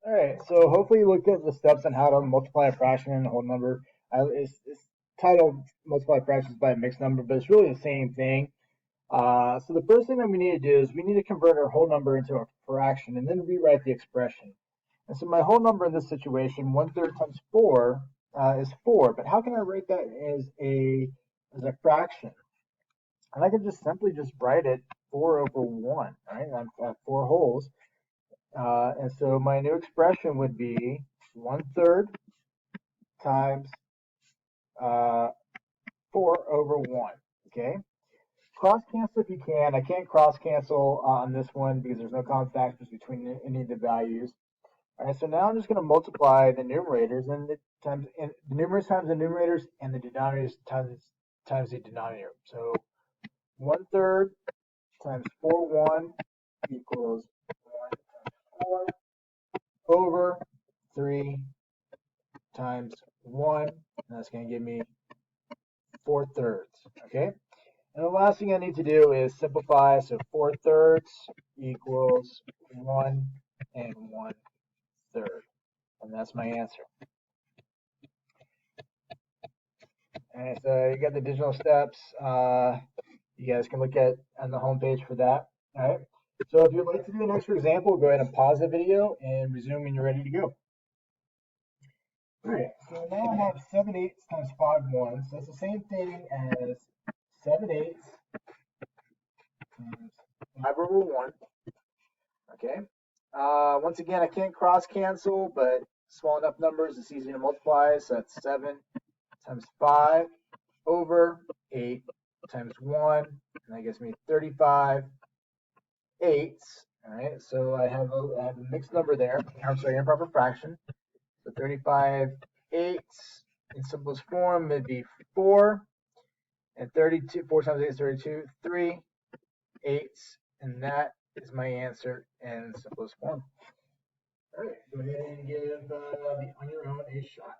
All right, so hopefully you looked at the steps on how to multiply a fraction and a whole number. It's titled multiply fractions by a mixed number, but it's really the same thing. So the first thing that we need to do is we need to convert our whole number into a fraction and then rewrite the expression. And so my whole number in this situation, 1/3 times 4, is 4. But how can I write that as a fraction? And I can just simply just write it 4 over 1, right? I have 4 wholes. And so my new expression would be 1/3 times uh, 4 over 1. Okay? Cross cancel if you can. I can't cross cancel on this one because there's no common factors between any of the values. All right, so now I'm just going to multiply the numerators and the numerators times the numerators and the denominators times the denominator. So 1/3 times 4/1 equals 1 times 4 over 3 times 1, and that's going to give me 4/3. Okay, and the last thing I need to do is simplify. So 4/3 equals 1 and 1/3, and that's my answer. And so you got the digital steps. You guys can look at on the homepage for that. All right. So if you'd like to do an extra example, go ahead and pause the video and resume when you're ready to go. All right. So now I have 7/8 times 5/1. So it's the same thing as 7/8 times 5 over 1. Okay. Once again, I can't cross cancel, but small enough numbers, it's easy to multiply. So that's 7 times 5 over 8 times 1, and that gives me 35 eighths. All right, so I have a mixed number there. I'm sorry, improper fraction. So 35 eighths in simplest form would be 4, and 32. 4 times 8 is 32. 3 eighths, and that is my answer in simplest form. All right, go ahead and give the on your own a shot.